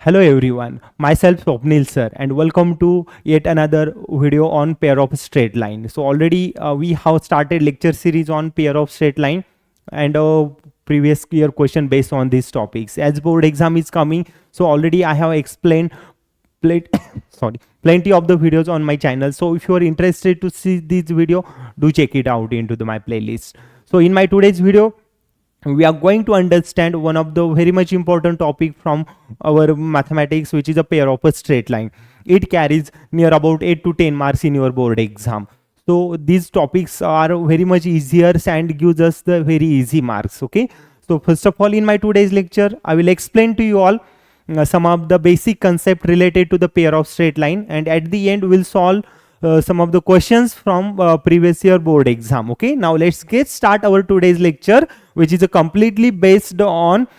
Hello everyone, myself Swapnil Sir and welcome to yet another video on pair of straight line. So already we have started lecture series on pair of straight line and previous year question based on these topics. As board exam is coming, so already I have explained plenty of the videos on my channel. So if you are interested to see this video, do check it out into my playlist. So in my today's video, we are going to understand one of the very much important topic from our mathematics, which is a pair of a straight line. It carries near about 8 to 10 marks in your board exam. So these topics are very much easier and gives us the very easy marks. Okay, so first of all, in my today's lecture I will explain to you all some of the basic concept related to the pair of straight line, and at the end we'll solve some of the questions from previous year board exam. Okay, now let's get start our today's lecture, which is a completely based on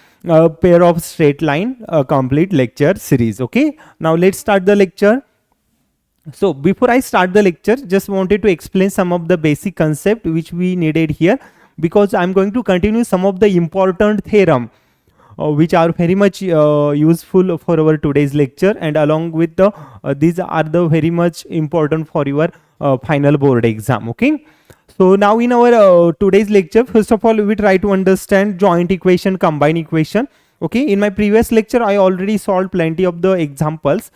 pair of straight line complete lecture series. Okay, now let's start the lecture. So before I start the lecture, just wanted to explain some of the basic concept which we needed here, because I'm going to continue some of the important theorem which are very much useful for our today's lecture, and along with the these are the very much important for your final board exam. Okay, so now in our today's lecture, first of all we try to understand joint equation, combined equation. Okay, in my previous lecture I already solved plenty of the examples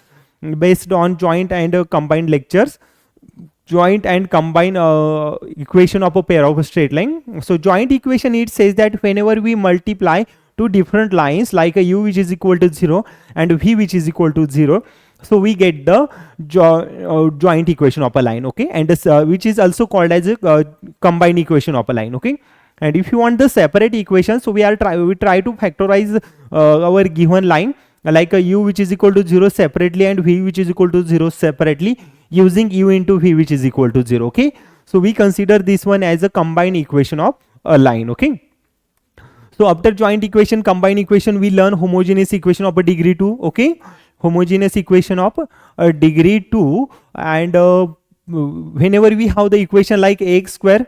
based on joint and combined lectures, joint and combined equation of a pair of a straight line. So joint equation, it says that whenever we multiply two different lines like a u which is equal to 0 and v which is equal to 0, so we get the joint equation of a line. Okay, and this which is also called as a combined equation of a line. Okay, and if you want the separate equation, so we try to factorize our given line like a u which is equal to 0 separately and v which is equal to 0 separately, using u into v which is equal to 0. Okay, so we consider this one as a combined equation of a line. Okay, so after joint equation, combined equation, we learn homogeneous equation of a degree 2. Okay, homogeneous equation of a degree 2, and whenever we have the equation like ax square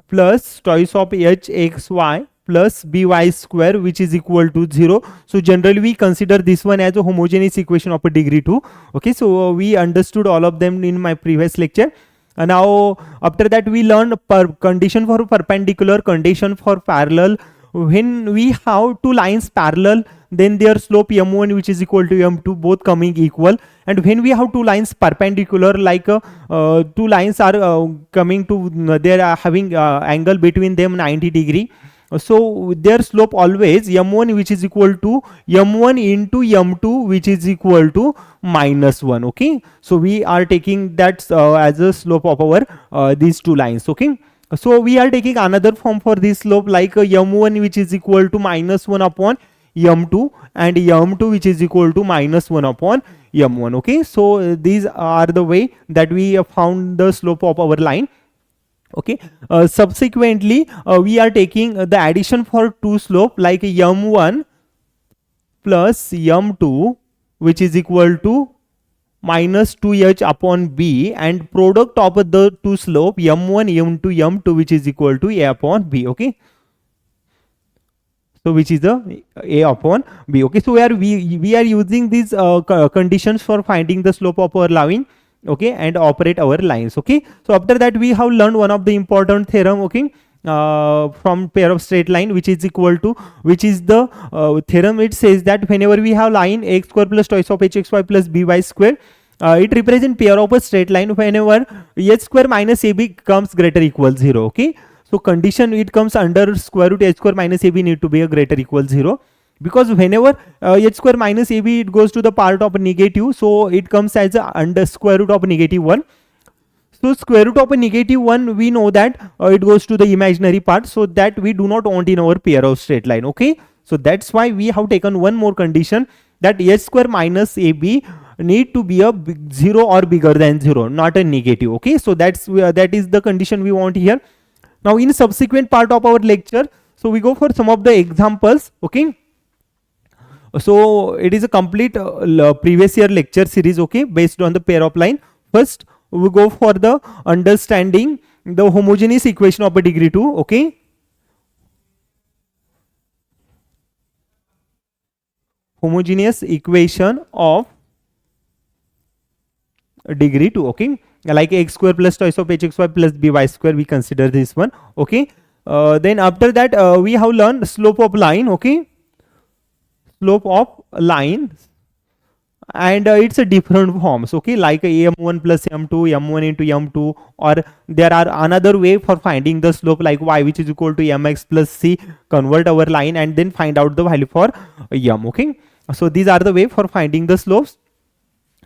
plus twice of hxy plus by square which is equal to 0, so generally we consider this one as a homogeneous equation of a degree 2. Okay, so we understood all of them in my previous lecture. And now after that we learn condition for perpendicular, condition for parallel. When we have two lines parallel, then their slope m1 which is equal to m2 both coming equal, and when we have two lines perpendicular, like two lines are coming to they are having angle between them 90 degree, so their slope always m1 which is equal to m1 into m2 which is equal to -1. Okay, so we are taking that as a slope of our these two lines. Okay, so we are taking another form for this slope like m1 which is equal to -1 upon m2 and m2 which is equal to -1 upon m1. Okay, so these are the way that we found the slope of our line. Okay, subsequently we are taking the addition for two slope like m1 plus m2 which is equal to -2h upon b, and product of the two slope m1 m2 m2 which is equal to a upon b. Okay, so which is the a upon b. Okay, so we are using these conditions for finding the slope of our line. Okay, and operate our lines. Okay, so after that we have learned one of the important theorem. Okay, from pair of straight line, which is equal to, which is the theorem. It says that whenever we have line x square plus twice of hxy plus by square, it represents pair of a straight line whenever h square minus ab comes greater equal 0. Okay, so condition it comes under square root h square minus ab need to be a greater equal 0, because whenever h square minus ab it goes to the part of a negative, so it comes as a under square root of -1. So square root of a -1, we know that it goes to the imaginary part, so that we do not want in our pair of straight line. Okay, so that's why we have taken one more condition, that h square minus ab need to be a 0 or bigger than 0, not a negative. Okay, so that is the condition we want here. Now in subsequent part of our lecture, so we go for some of the examples. Okay, so it is a complete previous year lecture series. Okay, based on the pair of line. First we go for the understanding the homogeneous equation of a degree 2. Okay, homogeneous equation of degree 2. Okay, like x square plus twice of hxy plus by square, we consider this one. Okay, then after that we have learned slope of line. Okay, slope of line, and it's a different forms. Okay, like m1 plus m2, m1 into m2, or there are another way for finding the slope, like y which is equal to mx plus c. Convert our line and then find out the value for m. Okay, so these are the way for finding the slopes.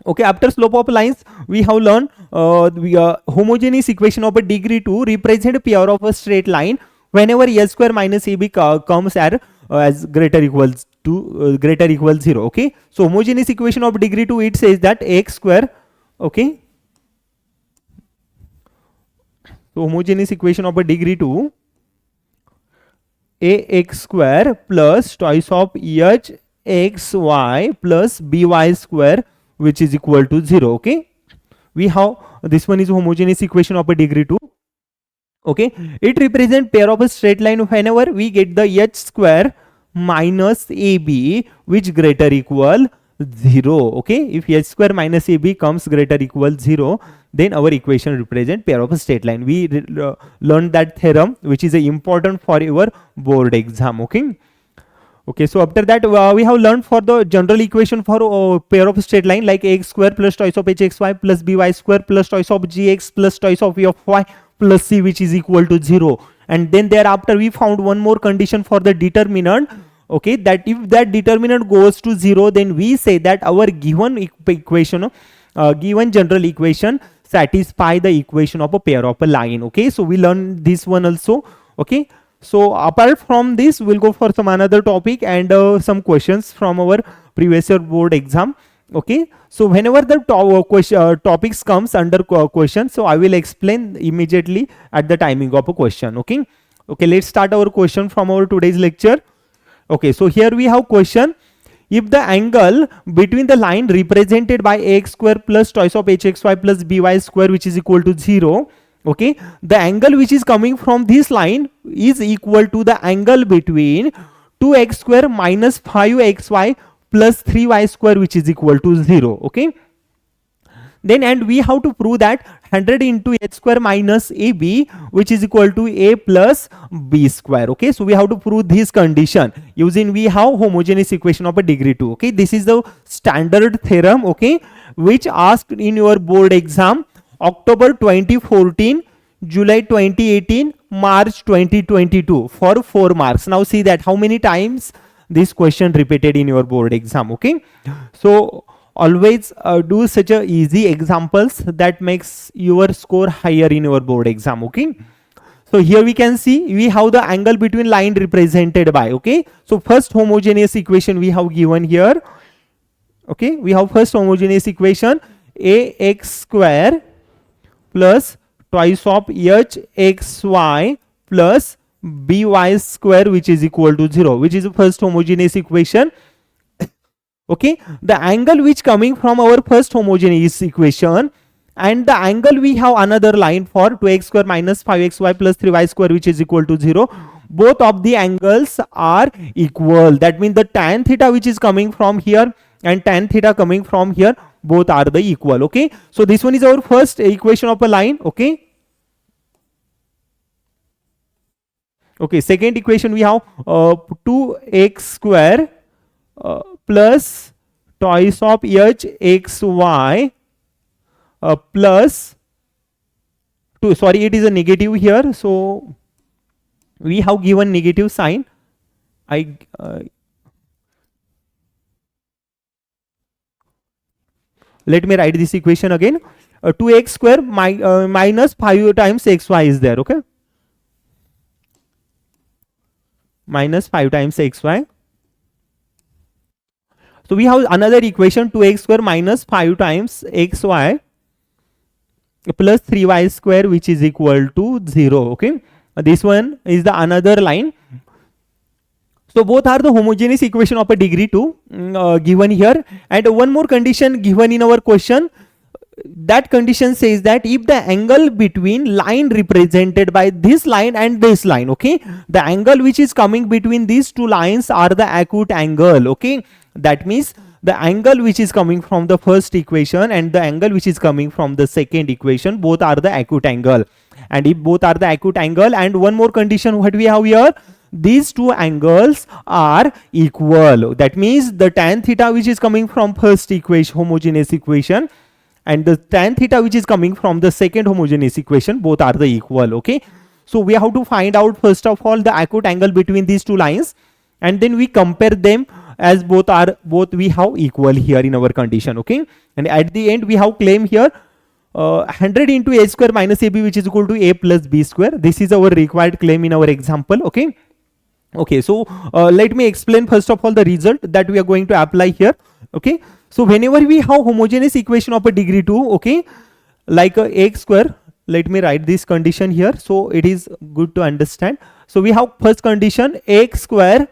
Okay, after slope of lines we have learned homogeneous equation of a degree 2 represent a pair of a straight line whenever a square minus ab comes as greater equals to greater equals 0. Okay, so homogeneous equation of degree 2, it says that x square. Okay, so homogeneous equation of a degree 2, ax square plus twice of h xy plus by square which is equal to 0. Okay, we have this one is homogeneous equation of a degree 2. Okay, it represents pair of a straight line whenever we get the h square minus ab which greater equal 0. Okay, if h square minus ab comes greater equal 0, then our equation represent pair of a straight line. We learned that theorem, which is important for your board exam. Okay. Okay, so after that we have learned for the general equation for pair of straight line, like x square plus twice of hxy plus by square plus twice of gx plus twice of y plus c which is equal to 0. And then thereafter we found one more condition for the determinant. Okay, that if that determinant goes to 0, then we say that our given equation, given general equation satisfy the equation of a pair of a line. Okay, so we learned this one also. Okay, so apart from this, we'll go for some another topic and some questions from our previous year board exam. Okay, so whenever the topics comes under question, so I will explain immediately at the timing of a question. Okay, okay, let's start our question from our today's lecture. Okay, so here we have question: if the angle between the line represented by x square plus twice of hxy plus by square which is equal to 0, okay, the angle which is coming from this line is equal to the angle between 2x square minus 5xy plus 3y square which is equal to 0. Okay, then and we have to prove that 100 into h square minus ab which is equal to a plus b square. Okay, so we have to prove this condition using we have homogeneous equation of a degree 2. Okay, this is the standard theorem, okay, which asked in your board exam October 2014, July 2018, March 2022 for 4 marks. Now see that how many times this question repeated in your board exam. Okay, so always do such a easy examples that makes your score higher in your board exam. Okay, so here we can see we have the angle between line represented by. Okay, so first homogeneous equation we have given here. Okay, we have first homogeneous equation ax square plus twice of hxy plus by square which is equal to 0, which is the first homogeneous equation. Okay, the angle which coming from our first homogeneous equation and the angle we have another line for 2x square minus 5xy plus 3y square which is equal to 0, both of the angles are equal. That means the tan theta which is coming from here and tan theta coming from here, both are the equal. Okay, so this one is our first equation of a line. Okay, okay, second equation we have 2x square plus twice of hxy plus 2, sorry, it is a negative here, so we have given negative sign. Let me write this equation again. 2x square minus 5 times xy is there. Okay, minus 5 times xy. So we have another equation 2x square minus 5 times xy plus 3y square which is equal to 0. Okay, this one is the another line. So both are the homogeneous equation of a degree 2 given here, and one more condition given in our question. That condition says that if the angle between line represented by this line and this line, okay, the angle which is coming between these two lines are the acute angle. Okay, That means the angle which is coming from the first equation and the angle which is coming from the second equation, both are the acute angle. And if both are the acute angle, and one more condition what we have here, these two angles are equal. That means the tan theta which is coming from first equation, homogeneous equation, and the tan theta which is coming from the second homogeneous equation, both are the equal. Okay, so we have to find out first of all the acute angle between these two lines, and then we compare them as both we have equal here in our condition. Okay, and at the end we have claim here 100 into a square minus ab, which is equal to a plus b square. This is our required claim in our example. Okay, okay, so let me explain first of all the result that we are going to apply here. Okay, so whenever we have homogeneous equation of a degree 2, okay, like x square, let me write this condition here so it is good to understand. So we have first condition, x square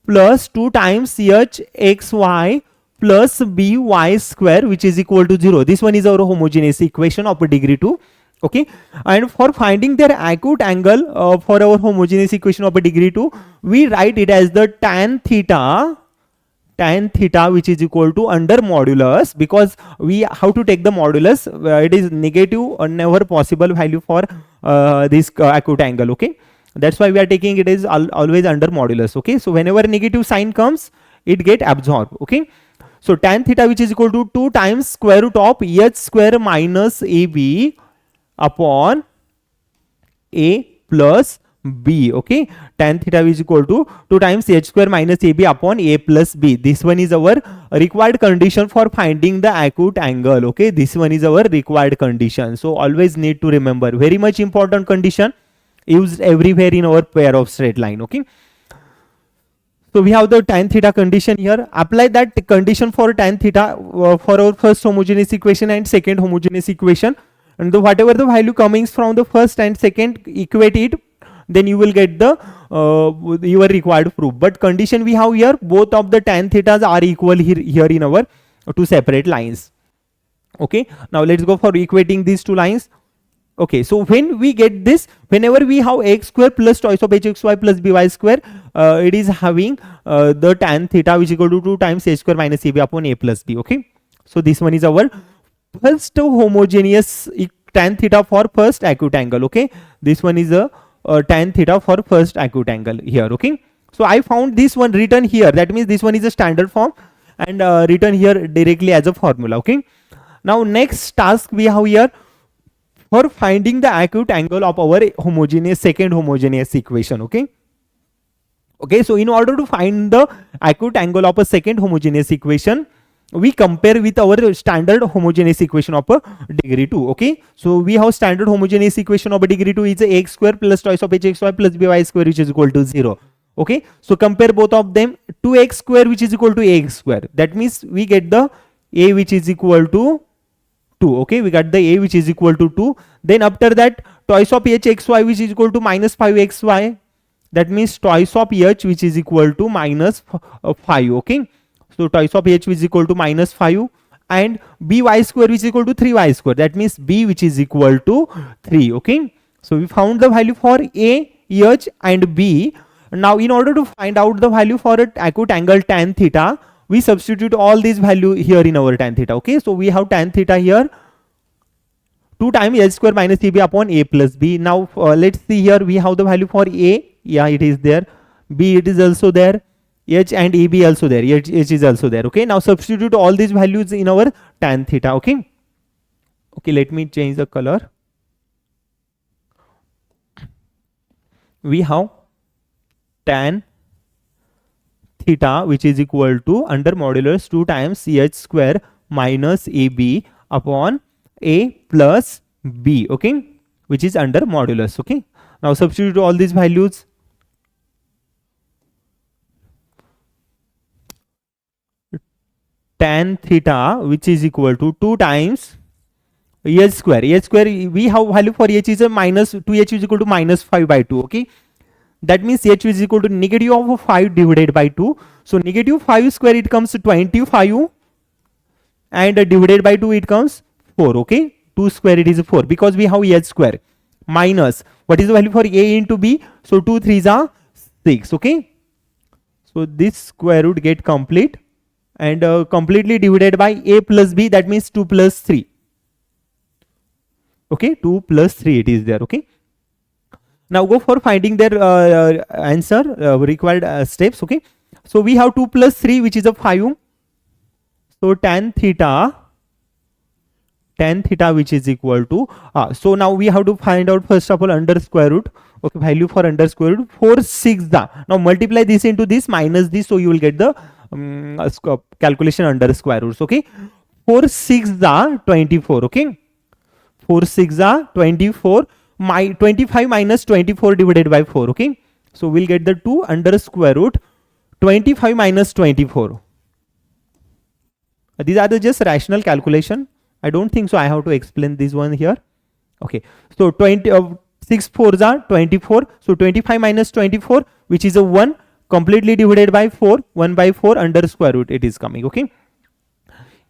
plus 2 times hxy plus by square, which is equal to 0. This one is our homogeneous equation of a degree 2. Okay, and for finding their acute angle for our homogeneous equation of a degree 2, we write it as the tan theta which is equal to under modulus, because we have to take the modulus. It is negative or never possible value for this acute angle. Okay, that's why we are taking it as always under modulus. Okay, so whenever negative sign comes, it get absorbed. Okay, so tan theta which is equal to 2 times square root of h square minus ab upon a plus b. Okay, tan theta is equal to 2 times h square minus ab upon a plus b. This one is our required condition for finding the acute angle. Okay, this one is our required condition, so always need to remember, very much important condition, used everywhere in our pair of straight line. Okay, so we have the tan theta condition here. Apply that condition for tan theta for our first homogeneous equation and second homogeneous equation, and whatever the value coming from the first and second, equate it, then you will get the your required proof. But condition we have here, both of the tan thetas are equal here in our two separate lines. Okay, now let's go for equating these two lines. Okay, so when we get this, whenever we have x square plus twice of hxy plus by square, it is having the tan theta which is equal to 2 times h square minus ab upon a plus b. Okay, so this one is our first homogeneous tan theta for first acute angle. Okay, this one is a tan theta for first acute angle here. Okay, so I found this one written here, that means this one is a standard form, and written here directly as a formula. Okay, now next task we have here for finding the acute angle of our second homogeneous equation. Okay, okay, so in order to find the acute angle of a second homogeneous equation, we compare with our standard homogeneous equation of a degree 2. Okay, so we have standard homogeneous equation of a degree 2 is x square plus twice of hxy plus by square, which is equal to 0. Okay, so compare both of them. 2x square which is equal to x square, that means we get the a which is equal to 2. Okay, we got the a which is equal to 2. Then after that, twice of hxy which is equal to minus 5xy, that means twice of h which is equal to minus 5. Okay, so twice of h is equal to minus 5, and by square which is equal to 3y square, that means b which is equal to 3. Okay, so we found the value for a, h and b. Now in order to find out the value for an acute angle tan theta, we substitute all these value here in our tan theta. Okay, so we have tan theta here 2 times h square minus ab upon a plus b. Now let's see here, we have the value for a, yeah, it is there, b it is also there, h and ab also there, h is also there. Okay, now substitute all these values in our tan theta. Okay, okay, let me change the color. We have tan theta which is equal to under modulus 2 times h square minus ab upon a plus b. Okay, which is under modulus. Okay, now substitute all these values. Tan theta which is equal to 2 times h square, we have value for h is a minus 2h is equal to minus 5 by 2. Okay, that means h is equal to negative of 5 divided by 2. So negative 5 square it comes to 25, and divided by 2 it comes 4. Okay, 2 square it is 4, because we have h square minus what is the value for a into b, so 2 3s are 6. Okay, so this square root get complete, and completely divided by a plus b, that means 2 plus 3. Okay, 2 plus 3 it is there. Okay, now go for finding their answer, required steps. Okay, so we have 2 plus 3, which is a 5. So tan theta which is equal to so now we have to find out first of all under square root. Okay, value for under square root 4 6 da. Now multiply this into this minus this, so you will get the calculation under square roots. Okay, 4 6 da 24. Okay, 4 6 da 24. My 25 minus 24 divided by 4. Okay, so we'll get the 2 under square root 25 minus 24. These are the just rational calculation. I don't think so I have to explain this one here. Okay, so 6 4s are 24. So 25 minus 24, which is a 1, completely divided by 4, 1 by 4 under square root it is coming. Okay,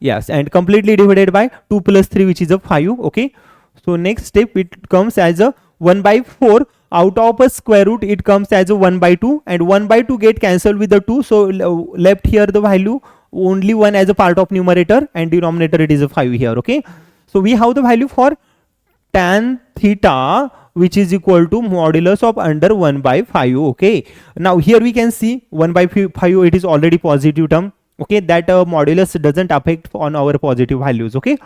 yes, and completely divided by 2 plus 3, which is a 5. Okay, so next step it comes as a 1 by 4. Out of a square root it comes as a 1 by 2, and 1 by 2 get cancelled with the 2, so left here the value only 1 as a part of numerator, and denominator it is a 5 here. Okay, so we have the value for tan theta, which is equal to modulus of under 1 by 5. Okay, now here we can see 1 by 5 it is already positive term. Okay, that modulus doesn't affect on our positive values. Okay,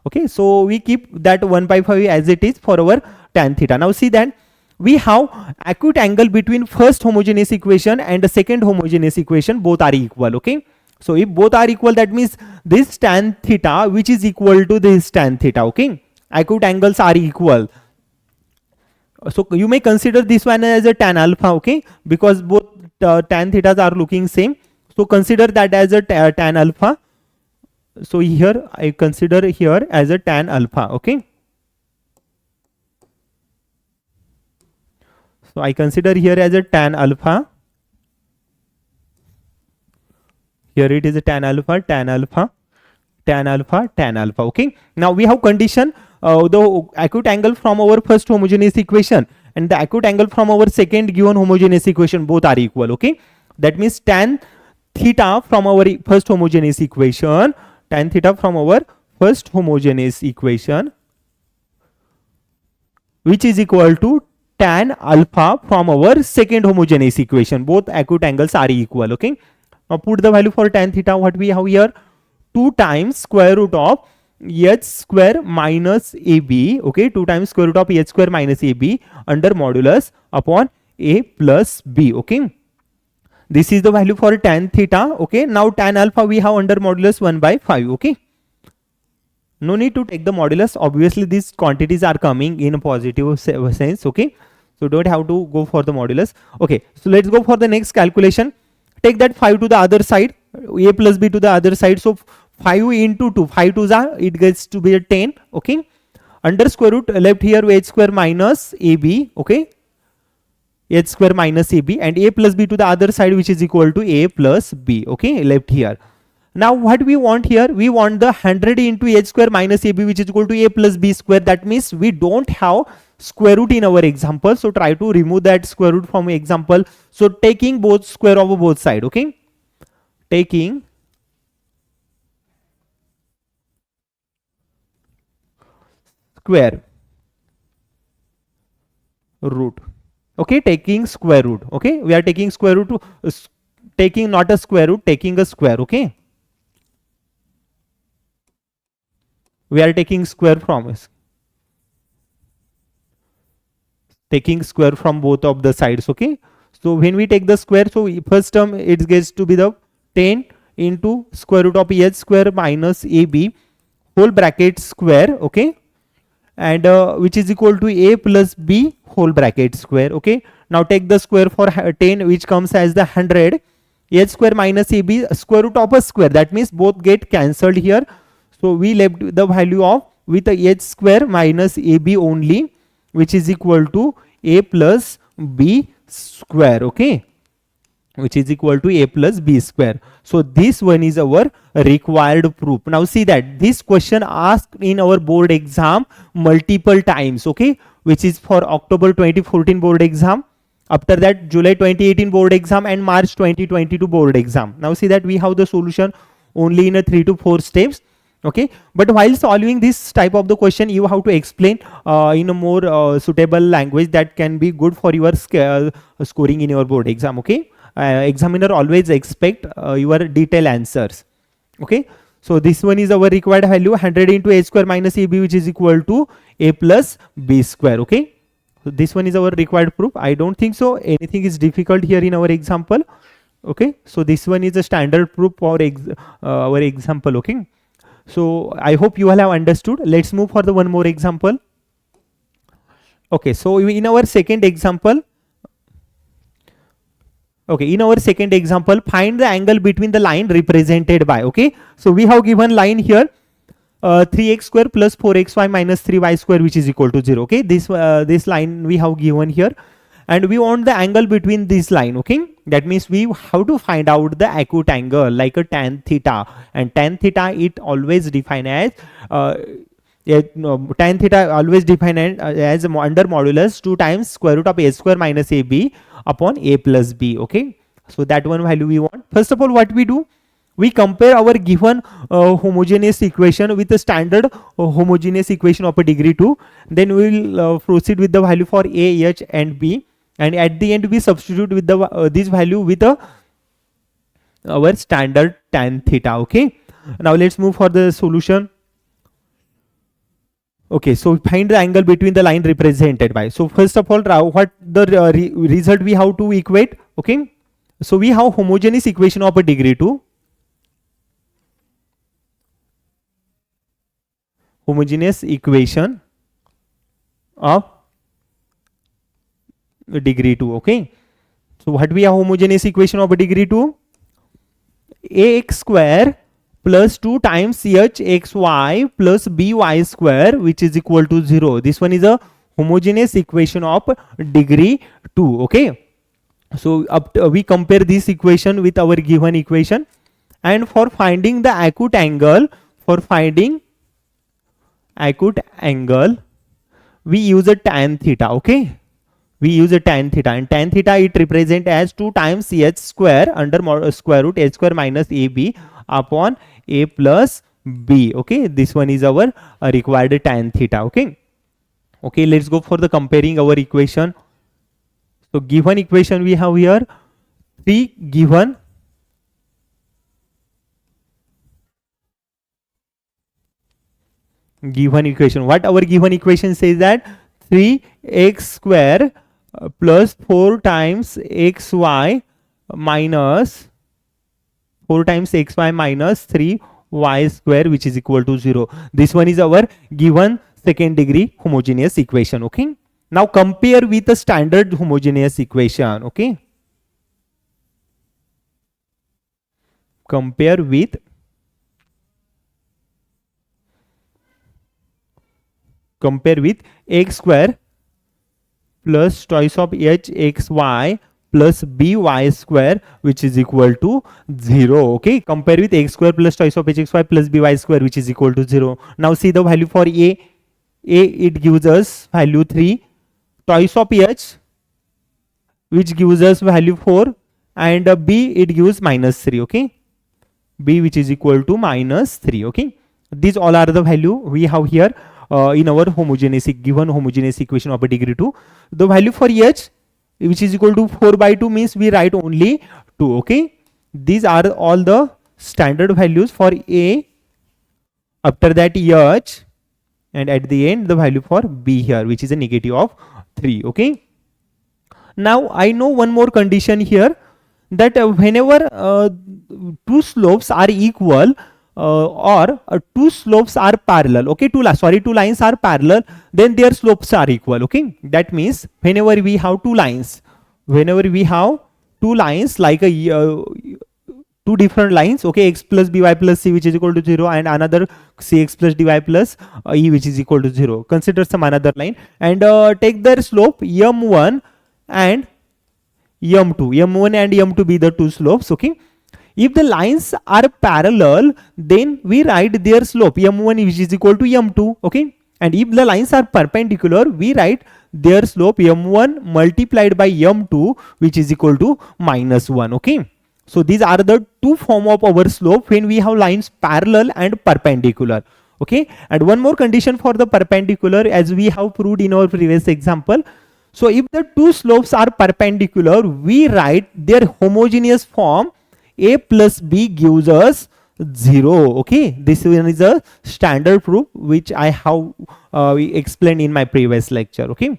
okay, so we keep that 1 by 5 as it is for our tan theta. Now see that we have acute angle between first homogeneous equation and the second homogeneous equation, both are equal. Okay, so if both are equal, that means this tan theta which is equal to this tan theta. Okay, acute angles are equal, so you may consider this one as a tan alpha. Okay, because both tan thetas are looking same, so consider that as a tan alpha. So here I consider here as a tan alpha. Okay, so I consider here as a tan alpha. Here it is a tan alpha, tan alpha, tan alpha, tan alpha. Okay, now we have condition the acute angle from our first homogeneous equation and the acute angle from our second given homogeneous equation, both are equal. Okay, that means tan theta from our first homogeneous equation, tan theta from our first homogeneous equation, which is equal to tan alpha from our second homogeneous equation, both acute angles are equal. Okay, now put the value for tan theta. What we have here, 2 times square root of h square minus ab. Okay, 2 times square root of h square minus ab under modulus upon a plus b. Okay, this is the value for tan theta. Okay, now tan alpha we have under modulus 1 by 5. Okay, no need to take the modulus. Obviously these quantities are coming in a positive sense. Okay, so don't have to go for the modulus. Okay, so let's go for the next calculation. Take that 5 to the other side, a plus b to the other side. So 5 into 2, 5 2s are, it gets to be a 10. Okay, under square root left here h square minus ab. Okay, h square minus ab, and a plus b to the other side, which is equal to a plus b. Okay, left here. Now what we want here, we want the 100 into h square minus ab, which is equal to a plus b square. That means we don't have square root in our example, so try to remove that square root from example. So taking both square over both side. Okay, taking square root. Okay, taking square root. Okay, we are taking square root to taking not a square root, taking a square. Okay, we are taking square from us, taking square from both of the sides. Okay, so when we take the square, so first term it gets to be the 10 into square root of h square minus ab whole bracket square. Okay, and which is equal to a plus b whole bracket square. Okay, now take the square for 10, which comes as the 100. H square minus ab square root of a square, that means both get cancelled here, so we left the value of with the h square minus ab only, which is equal to a plus b square. Okay, which is equal to a plus b square. So this one is our required proof. Now see that this question asked in our board exam multiple times. Okay, which is for October 2014 board exam, after that July 2018 board exam, and March 2022 board exam. Now see that we have the solution only in a 3 to 4 steps. Okay, but while solving this type of the question, you have to explain in a more suitable language that can be good for your scoring in your board exam. Okay, examiner always expect your detailed answers. Okay, so this one is our required value, 100 into a square minus ab, which is equal to a plus b square. Okay, so this one is our required proof. I don't think so anything is difficult here in our example. Okay, so this one is a standard proof for our example. Okay, so I hope you all have understood. Let's move for the one more example. Okay, so in our second example, find the angle between the line represented by. Okay, so we have given line here 3x square plus 4xy minus 3y square, which is equal to 0. Okay, this line we have given here, and we want the angle between this line. Okay, that means we have to find out the acute angle like a tan theta, and tan theta it always defined as tan theta always defined as under modulus 2 times square root of a square minus ab upon a plus b. Okay, so that one value we want. First of all, what we do, we compare our given homogeneous equation with the standard homogeneous equation of a degree 2. Then we will proceed with the value for a, h and b, and at the end we substitute with the this value with our standard tan theta. Okay, now let's move for the solution. Okay, so find the angle between the line represented by. So first of all, what the result we have to equate. Okay, so we have homogeneous equation of a degree 2. Homogeneous equation of degree 2. Okay, so what we have homogeneous equation of a degree 2? ax square plus 2 times chxy plus by square, which is equal to 0. This one is a homogeneous equation of degree 2. Okay, so we compare this equation with our given equation, and for finding the acute angle, we use a tan theta. Okay, we use a tan theta, and tan theta it represent as 2 times ch square under square root h square minus ab upon a plus b. Okay, this one is our required tan theta. Okay, okay, let's go for the comparing our equation. So given equation we have here 3 given equation. What our given equation says that 3x square plus 4 times xy minus 3y square, which is equal to 0. This one is our given second degree homogeneous equation. Okay, now compare with the standard homogeneous equation. Okay, compare with x square plus twice of hxy plus by square, which is equal to 0. Okay, compare with x square plus twice of hxy plus by square, which is equal to 0. Now see the value for a it gives us value 3, twice of h which gives us value 4, and b it gives minus 3. Okay, b which is equal to minus 3. Okay, these all are the value we have here in our given homogeneous equation of a degree 2. The value for h which is equal to 4 by 2 means we write only 2. Okay, these are all the standard values for a, after that h, and at the end the value for b here, which is a negative of 3. Okay, now I know one more condition here, that whenever two slopes are equal or two slopes are parallel. Okay, two lines are parallel, then their slopes are equal. Okay, that means whenever we have two lines like a two different lines, okay, x plus by plus c which is equal to 0, and another cx plus dy plus e which is equal to 0. Consider some another line and take their slope m1 and m2 and m2 be the two slopes. Okay, if the lines are parallel, then we write their slope m1 which is equal to m2. Okay, and if the lines are perpendicular, we write their slope m1 multiplied by m2 which is equal to minus 1. Okay, So these are the two form of our slope when we have lines parallel and perpendicular. Okay, and one more condition for the perpendicular, as we have proved in our previous example. So if the two slopes are perpendicular, we write their homogeneous form. A plus b gives us 0. Okay, this one is a standard proof which I have explained in my previous lecture. Okay,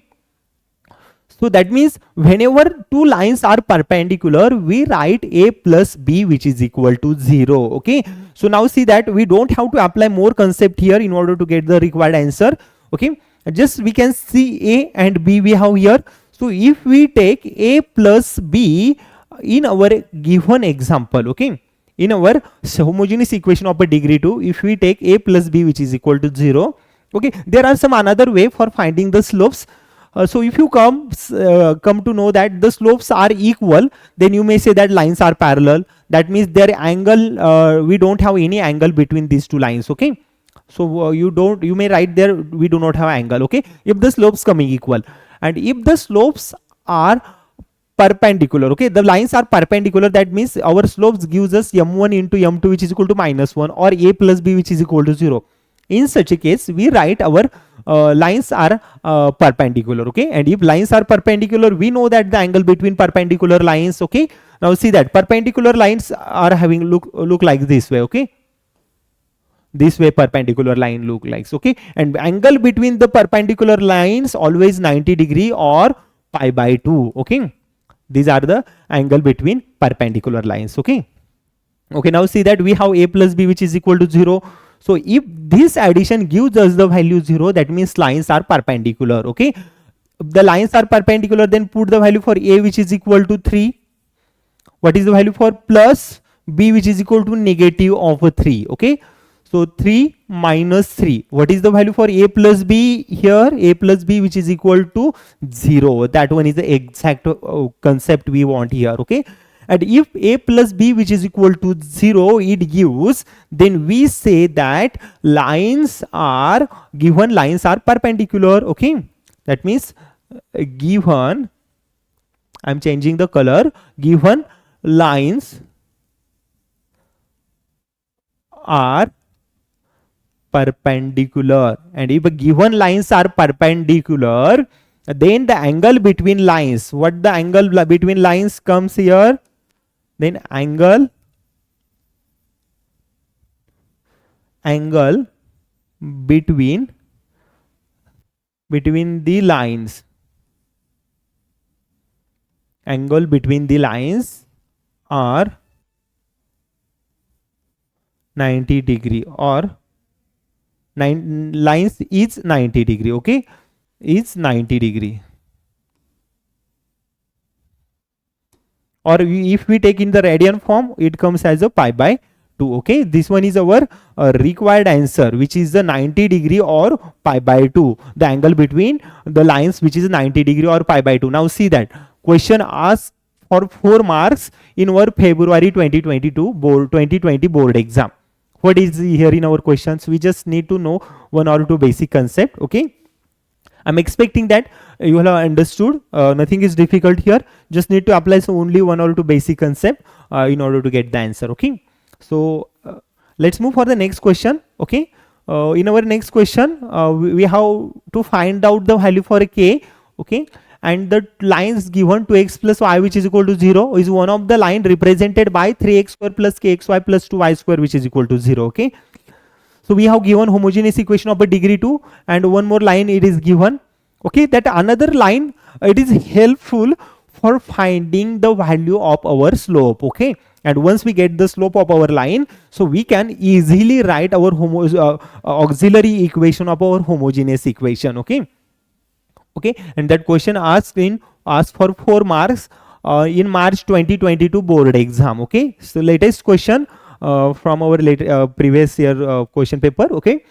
so that means whenever two lines are perpendicular, we write a plus b which is equal to 0. Okay, so now see that we don't have to apply more concept here in order to get the required answer. Okay, just we can see a and b we have here. So if we take a plus b in our given example, okay, in our homogeneous equation of a degree 2, if we take a plus b which is equal to 0, okay, there are some another way for finding the slopes. So if you come to know that the slopes are equal, then you may say that lines are parallel. That means their angle, we don't have any angle between these two lines. Okay, so you may write there we do not have angle. Okay, if the slopes coming equal, and if the slopes are perpendicular, okay, the lines are perpendicular, that means our slopes gives us m1 into m2 which is equal to -1, or a plus b which is equal to 0. In such a case, we write our lines are perpendicular. Okay, and if lines are perpendicular, we know that the angle between perpendicular lines. Okay, now see that perpendicular lines are having look like this way. Okay, this way perpendicular line look like. Okay, and angle between the perpendicular lines always 90 degree or pi by 2. Okay, these are the angle between perpendicular lines. Okay, okay, now see that we have a plus b which is equal to 0. So if this addition gives us the value 0, that means lines are perpendicular. Okay, if the lines are perpendicular, then put the value for a which is equal to 3. What is the value for plus b which is equal to negative of 3? Okay, so 3 minus 3. What is the value for a plus b here? A plus b which is equal to 0. That one is the exact concept we want here. Okay, and if a plus b which is equal to 0 it gives, then we say that lines are perpendicular. Okay, that means given, I'm changing the color, given lines are perpendicular, and if given lines are perpendicular, then the angle between lines, what the angle between lines comes here, then angle between the lines, angle between the lines are 90 degree, or lines is 90 degree. Okay, is 90 degree, or if we take in the radian form, it comes as a pi by 2. Okay, this one is our required answer, which is the 90 degree or pi by 2, the angle between the lines which is 90 degree or pi by 2. Now see that question asked for 4 marks in our February 2020 board exam. What is here in our questions? We just need to know 1 or 2 basic concept. Okay, I'm expecting that you will have understood. Nothing is difficult here. Just need to apply only 1 or 2 basic concept in order to get the answer. Okay, so let's move for the next question. Okay, in our next question, we have to find out the value for k. Okay, and the lines given 2x plus y which is equal to 0 is one of the line represented by 3x square plus kxy plus 2y square which is equal to 0. Okay, so we have given homogeneous equation of a degree 2, and one more line it is given. Okay, that another line, it is helpful for finding the value of our slope. Okay, and once we get the slope of our line, so we can easily write our auxiliary equation of our homogeneous equation. Okay, okay, and that question asked for 4 marks in March 2022 board exam. Okay, so latest question from our previous year question paper. Okay,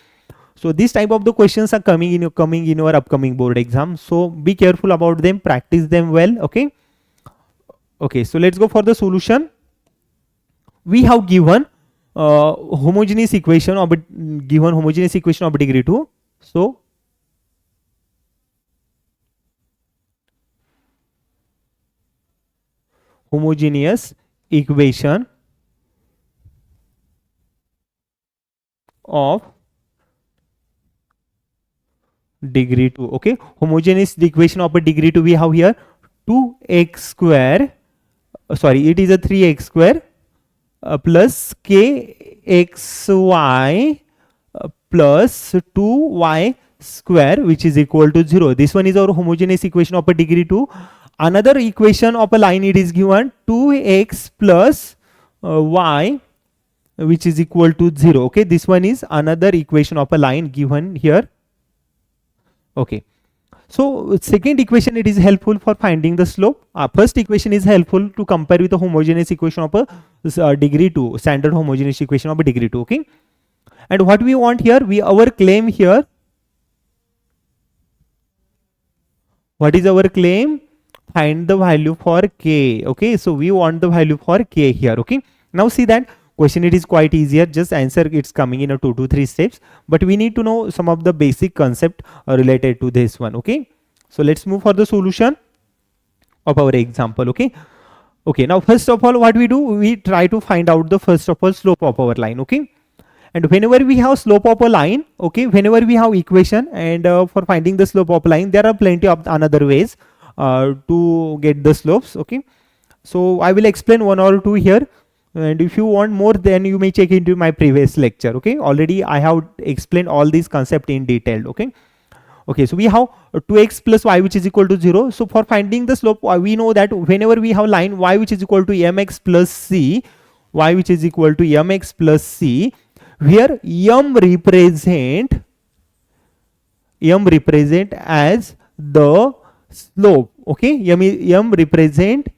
so this type of the questions are coming in your upcoming board exam, so be careful about them, practice them well. Okay, okay, so let's go for the solution. We have given homogeneous equation of degree 2. So homogeneous equation of degree 2. Okay, homogeneous equation of a degree 2 we have here 2x square, sorry, it is a 3x square plus kxy plus 2y square, which is equal to 0. This one is our homogeneous equation of a degree 2. Another equation of a line, it is given 2x plus y, which is equal to 0. Okay, this one is another equation of a line given here. Okay, so second equation, it is helpful for finding the slope. First equation is helpful to compare with the homogeneous equation of a degree 2, standard homogeneous equation of a degree 2. Okay, and what we want here, our claim here, what is our claim? Find the value for k. Okay, so we want the value for k here. Okay, now see that question, it is quite easier, just answer, it's coming in a 2 to 3 steps, but we need to know some of the basic concept related to this one. Okay, so let's move for the solution of our example. Okay, now first of all, what we do, we try to find out the first of all slope of our line. Okay, and whenever we have slope of a line, okay, whenever we have equation, and for finding the slope of a line, there are plenty of another ways to get the slopes. Okay, so I will explain one or two here, and if you want more, then you may check into my previous lecture. Okay, already I have explained all these concepts in detail. Okay, so we have 2x plus y, which is equal to 0. So for finding the slope, we know that whenever we have line y, which is equal to mx plus c, y which is equal to mx plus c, where m represent as the slope. Okay, m represent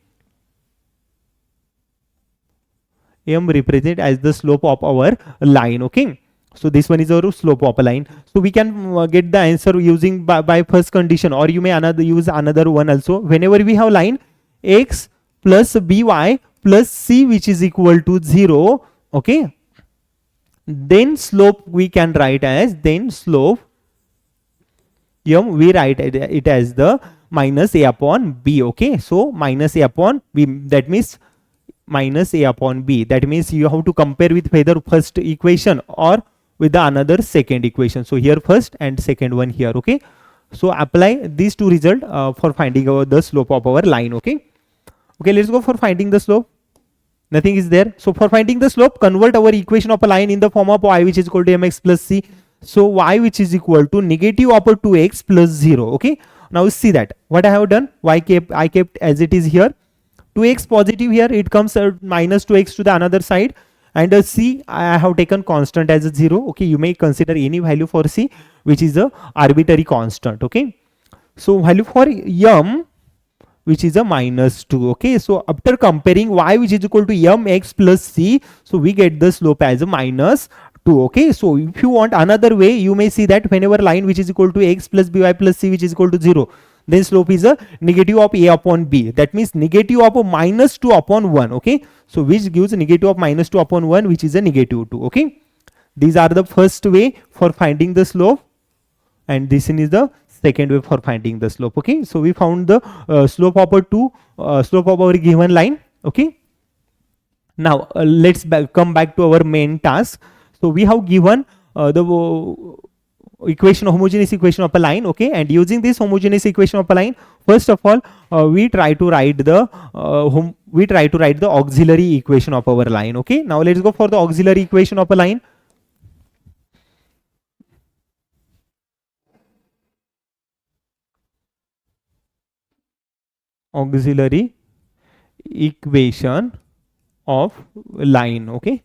as the slope of our line. Okay, so this one is our slope of a line. So we can get the answer using by first condition, or you may use another one also. Whenever we have line x plus by plus c, which is equal to 0, okay, then slope we can write as, then slope m, we write it as the minus a upon b. Okay, so minus a upon b, that means minus a upon b. That means you have to compare with whether first equation or with the another second equation. So here first and second one here. Okay, so apply these two result for finding the slope of our line. Okay, let's go for finding the slope. Nothing is there. So for finding the slope, convert our equation of a line in the form of y, which is equal to mx plus c. So y, which is equal to negative of 2x plus 0. Okay, now see that what I have done, I kept as it is here, 2x positive here, it comes minus 2x to the another side, and c I have taken constant as a 0. Okay, you may consider any value for c, which is a arbitrary constant. Okay, so value for m, which is a minus 2. Okay, so after comparing y, which is equal to mx plus c, so we get the slope as a minus 2. Okay, so if you want another way, you may see that whenever line which is equal to x plus by plus c, which is equal to 0, then slope is a negative of a upon b. That means negative of a minus 2 upon 1. Okay, so which gives a negative of minus 2 upon 1, which is a negative 2. Okay, these are the first way for finding the slope, and this is the second way for finding the slope. Okay, so we found the slope of our given line. Okay, now let's come back to our main task. So we have given the homogeneous equation of a line. Okay, and using this homogeneous equation of a line, first of all we try to write the auxiliary equation of our line. Okay, now let's go for the auxiliary equation of a line. Auxiliary equation of line. Okay,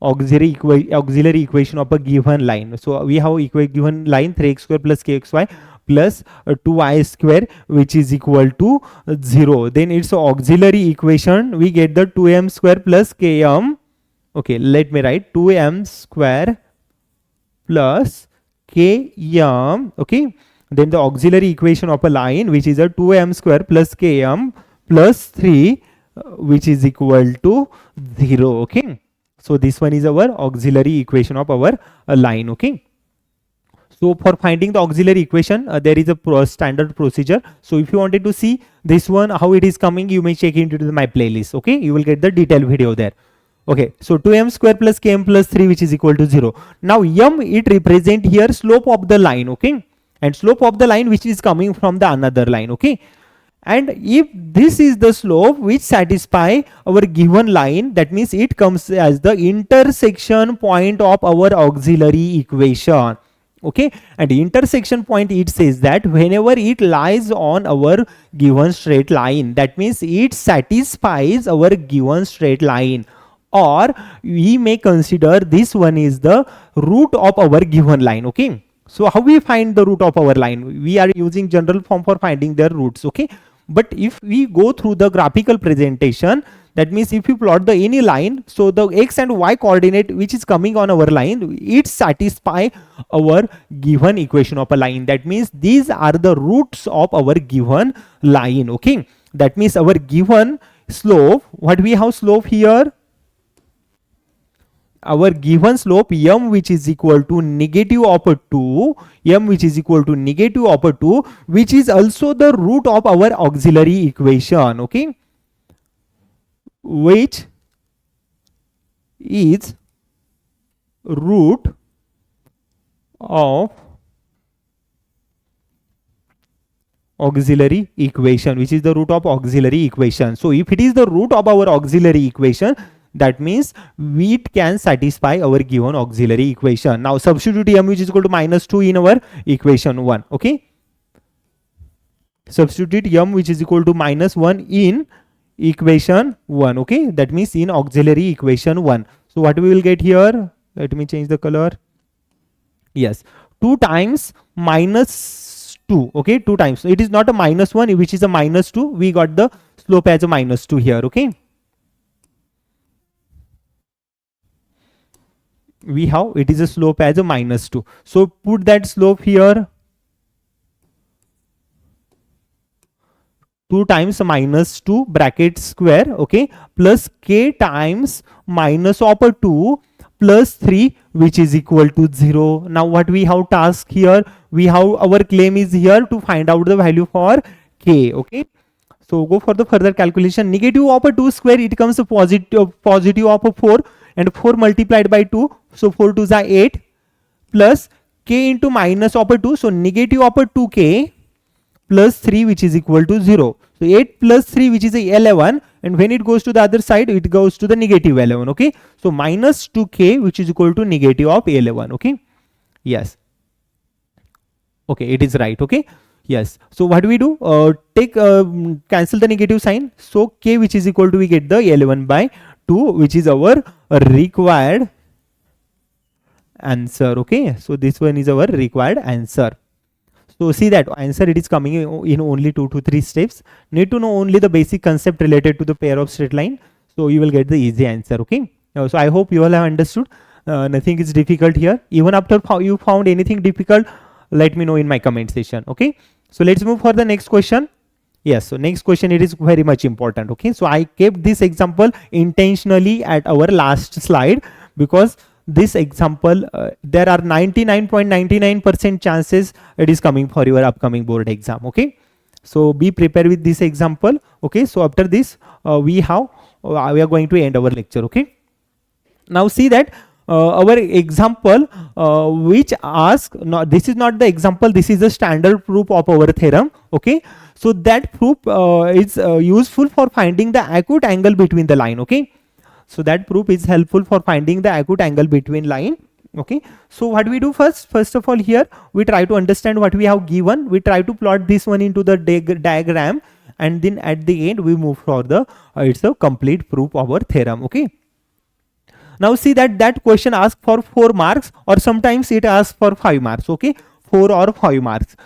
auxiliary equation of a given line. So we have given line 3x square plus kxy plus 2y square, which is equal to 0. Then it's auxiliary equation, we get the 2m square plus km. Okay, let me write 2m square plus km. Okay, then the auxiliary equation of a line, which is a 2m square plus km plus 3, which is equal to 0. Okay, so this one is our auxiliary equation of our line. Okay, So for finding the auxiliary equation, there is a standard procedure. So if you wanted to see this one, how it is coming, you may check into my playlist. Okay, you will get the detailed video there. Okay, so 2m square plus km plus 3, which is equal to 0. Now m, it represent here slope of the line. Okay, and slope of the line which is coming from the another line. Okay, and if this is the slope which satisfy our given line, that means it comes as the intersection point of our auxiliary equation. Okay, and intersection point, it says that whenever it lies on our given straight line, that means it satisfies our given straight line, or we may consider this one is the root of our given line. Okay, so how we find the root of our line? We are using general form for finding their roots. Okay, but if we go through the graphical presentation, that means if you plot the any line, so the x and y coordinate which is coming on our line, it satisfy our given equation of a line. That means these are the roots of our given line. Okay, that means our given slope, what we have slope here, our given slope m, which is equal to negative of 2, m which is equal to negative of 2, which is also the root of our auxiliary equation. Okay, which is root of auxiliary equation, which is the root of auxiliary equation. So if it is the root of our auxiliary equation, that means we can satisfy our given auxiliary equation. Now substitute m which is equal to -2 in our equation 1. Okay, substitute m which is equal to -1 in equation 1. Okay, that means in auxiliary equation 1. So what we will get here, let me change the color. Yes, 2 times -2. Okay, 2 times, so it is not a -1 which is a -2, we got the slope as a -2 here. Okay, we have it is a slope as a -2. So put that slope here, 2 times -2 bracket square. Okay, plus k times minus of 2 plus 3, which is equal to 0. Now what we have task here, we have our claim is here to find out the value for k. Okay, so go for the further calculation. Negative of 2 square, it comes a positive of 4, and 4 multiplied by 2, so 4 2s are 8, plus k into minus of 2, so negative of 2k plus 3, which is equal to 0. So 8 plus 3, which is 11, and when it goes to the other side, it goes to the negative 11. Okay, so minus 2k, which is equal to negative of 11. Okay, yes, okay, it is right. Okay, yes, so what do we do? Cancel the negative sign, so k which is equal to, we get the 11 by 2, which is our required answer. Okay, so this one is our required answer. So see that answer, it is coming in only 2 to 3 steps. Need to know only the basic concept related to the pair of straight line, so you will get the easy answer. Okay, so I hope you all have understood. Nothing is difficult here. Even after you found anything difficult, let me know in my comment section. Okay, so let's move for the next question. Yes, so next question, it is very much important. Okay, so I kept this example intentionally at our last slide, because this example, there are 99.99% chances it is coming for your upcoming board exam. Okay, so be prepared with this example. Okay, so after this we are going to end our lecture. Okay, now see that our example which ask, this is not the example, this is the standard proof of our theorem. Okay, so that proof is useful for finding the acute angle between the line. Okay, so that proof is helpful for finding the acute angle between line. Okay, so what we do first of all, here we try to understand what we have given, we try to plot this one into the diagram, and then at the end we move for the it's a complete proof of our theorem. Okay, now see that question asks for 4 marks, or sometimes it asks for 5 marks. Okay, 4 or 5 marks,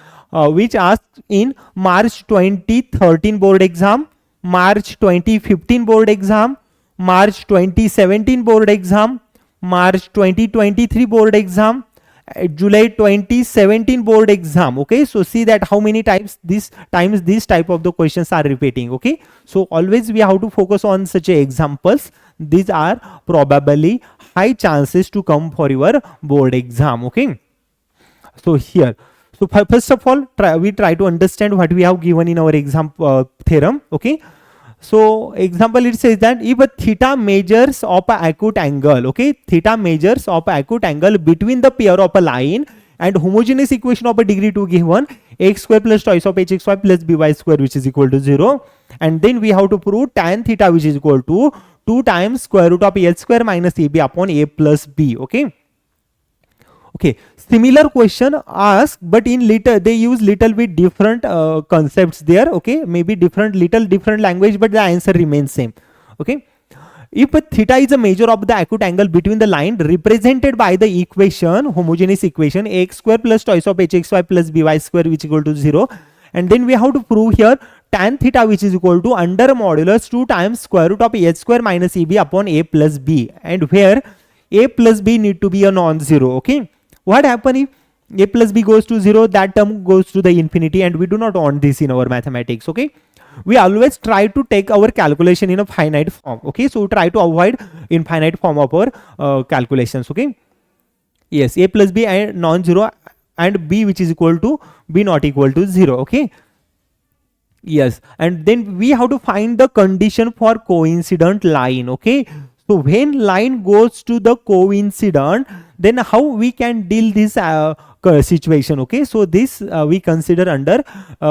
which asked in March 2013 board exam, March 2015 board exam, March 2017 board exam, March 2023 board exam, July 2017 board exam. Okay, so see that how many times this type of the questions are repeating. Okay, so always we have to focus on such examples. These are probably high chances to come for your board exam. Okay, So here, so first of all, we try to understand what we have given in our example theorem. Okay, so example, it says that if a theta measures of a acute angle, okay, theta measures of a acute angle between the pair of a line and homogeneous equation of a degree 2 given x square plus twice of hxy plus by square which is equal to 0, and then we have to prove tan theta which is equal to 2 times square root of a square minus ab upon a plus b. Okay. Okay, similar question asked, but in little they use little bit different concepts there. Okay, maybe different language, but the answer remains same. Okay, if theta is a measure of the acute angle between the line represented by the equation, homogeneous equation x square plus twice of hxy plus by square which is equal to 0, and then we have to prove here tan theta which is equal to under modulus 2 times square root of a square minus ab upon a plus b, and where a plus b need to be a non-zero. Okay, what happens if a plus b goes to 0? That term goes to the infinity, and we do not want this in our mathematics. Okay, we always try to take our calculation in a finite form. Okay, so we try to avoid infinite form of our calculations. Okay, yes, a plus b and non-zero, and b which is equal to b not equal to 0. Okay, yes, and then we have to find the condition for coincident line. Okay, so when line goes to the coincident, then how we can deal this situation? Okay, so this we consider under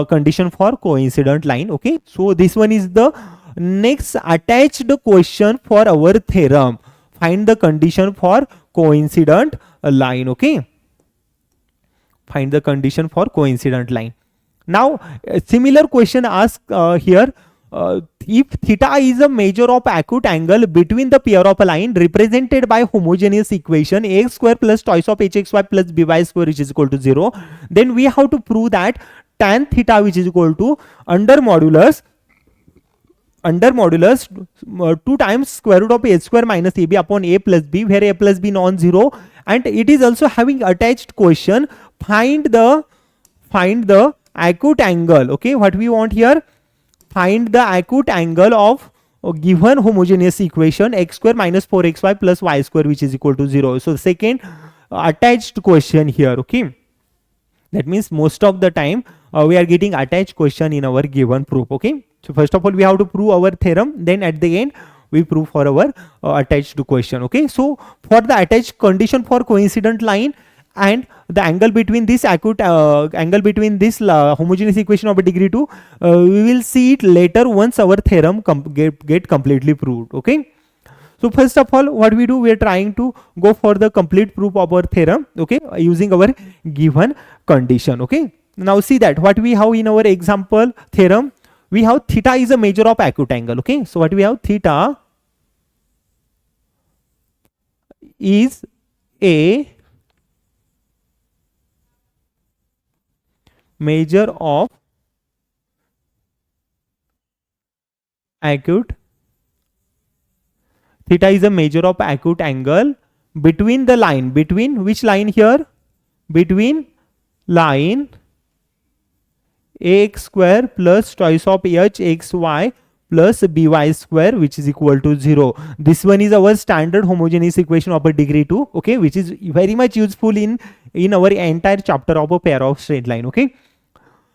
condition for coincident line. Okay, so this one is the next attached question for our theorem. Find the condition for coincident line. Okay, find the condition for coincident line. Now a similar question asked here. If theta is a measure of acute angle between the pair of a line represented by homogeneous equation x square plus twice of hxy plus by square which is equal to 0, then we have to prove that tan theta which is equal to under modulus 2 times square root of a square minus ab upon a plus b, where a plus b non-zero, and it is also having attached question, find the acute angle. Okay, what we want here, find the acute angle of a given homogeneous equation x square minus 4xy plus y square which is equal to 0. So second attached question here. Okay, that means most of the time we are getting attached question in our given proof. Okay, so first of all we have to prove our theorem, then at the end we prove for our attached question. Okay, so for the attached condition for coincident line and the angle between this homogeneous equation of a degree 2, we will see it later once our theorem get completely proved. Okay, so first of all what we do, we are trying to go for the complete proof of our theorem. Okay, using our given condition. Okay, now see that what we have in our example theorem, we have theta is a measure of acute angle. Okay, so what we have, theta is a measure of acute, theta is a measure of acute angle between the line, between which line here, between line ax square plus twice of hxy plus by square which is equal to 0. This one is our standard homogeneous equation of a degree 2. Okay, which is very much useful in our entire chapter of a pair of straight line. Okay,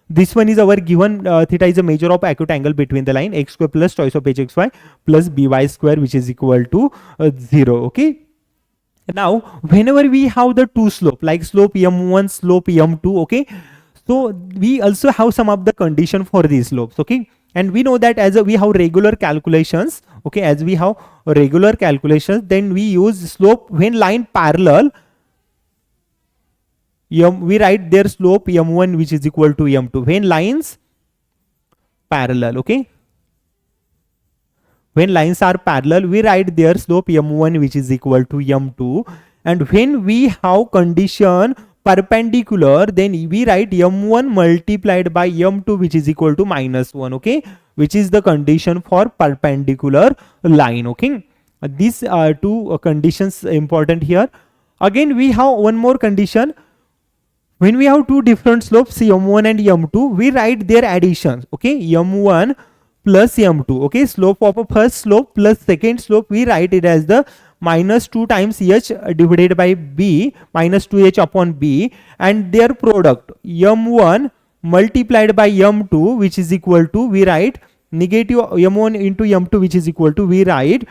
this one is our given theta is a measure of acute angle between the line x square plus twice of hxy plus by square which is equal to 0. Okay, now whenever we have the two slope, like slope m1, slope m2, okay, so we also have some of the condition for these slopes. Okay, and we know that as we have regular calculations. Okay, as we have regular calculations, then we use slope when line parallel, we write their slope m1 which is equal to m2 when lines parallel. Okay, when lines are parallel, we write their slope m1 which is equal to m2, and when we have condition perpendicular, then we write m1 multiplied by m2 which is equal to -1. Okay, which is the condition for perpendicular line. Okay, these are two conditions important here. Again we have one more condition. When we have two different slopes, m1 and m2, we write their additions. Okay, m1 plus m2. Okay, slope of a first slope plus second slope, we write it as the minus 2 times h divided by b minus 2h upon b, and their product m1 multiplied by m2, which is equal to, we write negative m1 into m2, which is equal to, we write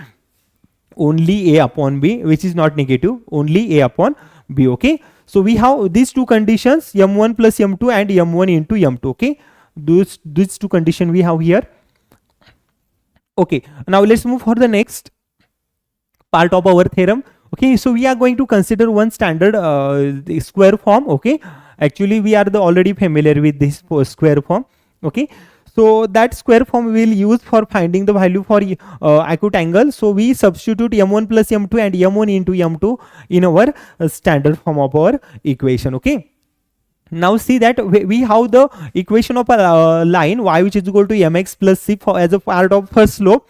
only a upon b, which is not negative, only a upon b. Okay, so we have these two conditions, m1 plus m2 and m1 into m2. Okay, these two conditions we have here. Okay, now let's move for the next part of our theorem. Okay, so we are going to consider one standard square form. Okay, actually we are already familiar with this square form. Okay, so that square form we will use for finding the value for acute angle. So we substitute m1 plus m2 and m1 into m2 in our standard form of our equation. Okay, now see that we have the equation of a line y which is equal to mx plus c as a part of first slope,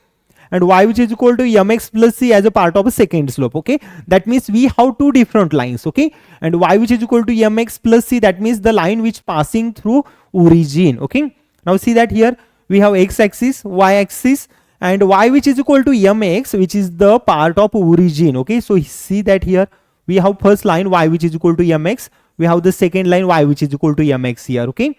and y which is equal to mx plus c as a part of a second slope. Okay, that means we have two different lines. Okay, and y which is equal to mx plus c, that means the line which passing through origin. Okay, now see that here we have x-axis, y-axis, and y which is equal to mx, which is the part of origin. Okay, so see that here we have first line y which is equal to mx, we have the second line y which is equal to mx here. Okay,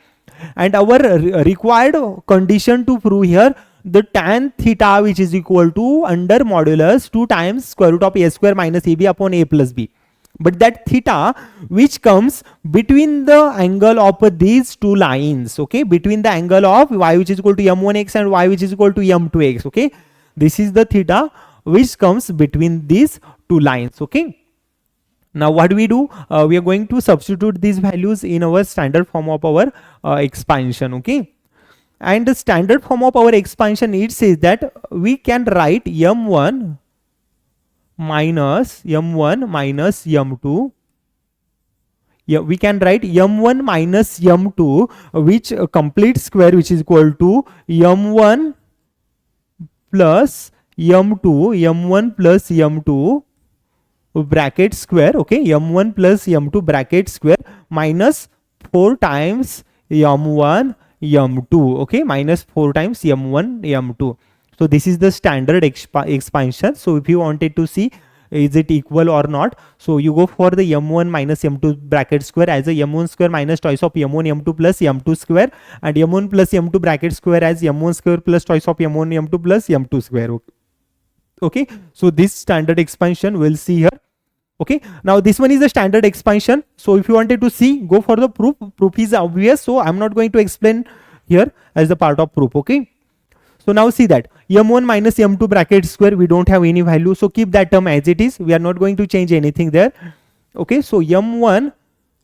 and our required condition to prove here, the tan theta which is equal to under modulus 2 times square root of a square minus ab upon a plus b. But that theta which comes between the angle of these two lines, okay, between the angle of y which is equal to m1x and y which is equal to m2x. Okay, this is the theta which comes between these two lines. Okay, now what do? We are going to substitute these values in our standard form of our expansion. Okay, and the standard form of our expansion, it says that we can write m1 minus m2. Yeah, we can write m1 minus m2, which complete square which is equal to m1 plus m2 bracket square. Okay, m1 plus m2 bracket square minus 4 times m1 m2. Okay, minus 4 times m1 m2. So this is the standard expansion. So if you wanted to see is it equal or not, so you go for the m1 minus m2 bracket square as a m1 square minus twice of m1 m2 plus m2 square, and m1 plus m2 bracket square as m1 square plus twice of m1 m2 plus m2 square. Okay, so this standard expansion we'll see here. Okay, now this one is the standard expansion. So if you wanted to see, go for the proof. Proof is obvious, so I'm not going to explain here as the part of proof. Okay, so now see that m1 minus m2 bracket square, we don't have any value, so keep that term as it is. We are not going to change anything there. Okay, so m1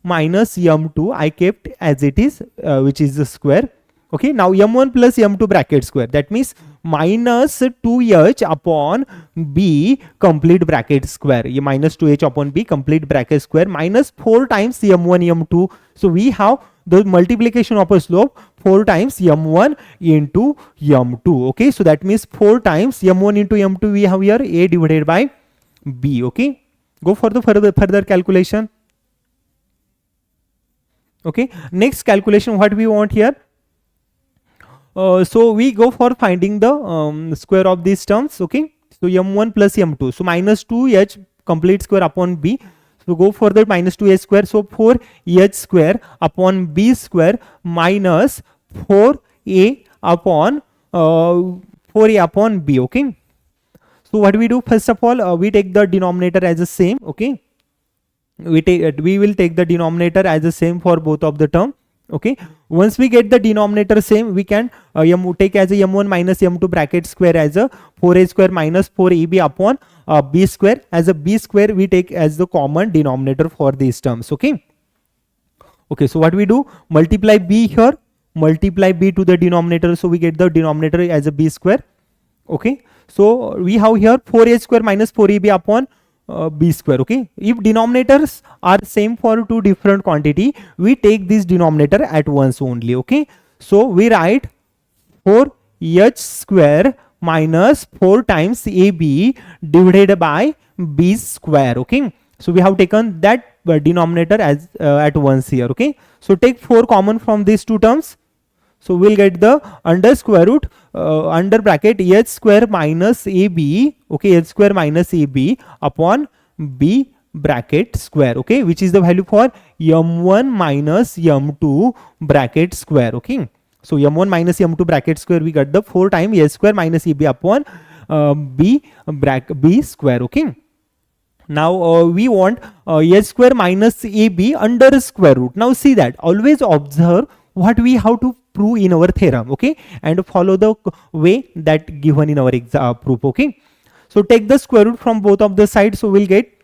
minus m2 I kept as it is, which is the square. Okay, now m1 plus m2 bracket square, that means minus 2h upon b complete bracket square, minus 2h upon b complete bracket square minus 4 times m1 m2. So we have the multiplication of a slope 4 times m1 into m2. Okay, so that means 4 times m1 into m2, we have here a divided by b. Okay, go for the further calculation. Okay, next calculation what we want here. So we go for finding the square of these terms. Okay, so m1 plus m2, so minus 2h complete square upon b. So go for the minus 2h square, so 4h square upon b square minus 4a upon 4a upon b. Okay, so what we do, first of all we take the denominator as the same. Okay, we will take the denominator as the same for both of the term. Okay, once we get the denominator same, we can take as a m1 minus m2 bracket square as a 4a square minus 4ab upon b square. As a b square we take as the common denominator for these terms. Okay, okay, so what we do, multiply b here, multiply b to the denominator, so we get the denominator as a b square. Okay, so we have here 4a square minus 4ab upon b square. Okay, if denominators are same for two different quantity, we take this denominator at once only. Okay, so we write 4h square minus 4 times ab divided by b square. Okay, so we have taken that denominator as at once here. Okay, so take 4 common from these two terms, So we'll get the under square root under bracket h square minus ab, okay, h square minus ab upon b bracket square, okay, which is the value for m1 minus m2 bracket square, okay. So m1 minus m2 bracket square, we got the 4 times h square minus ab upon b square, okay. Now we want h square minus ab under square root. Now see that, always observe what we have to prove in our theorem, okay, and follow the way that given in our proof, okay. So take the square root from both of the sides, so we'll get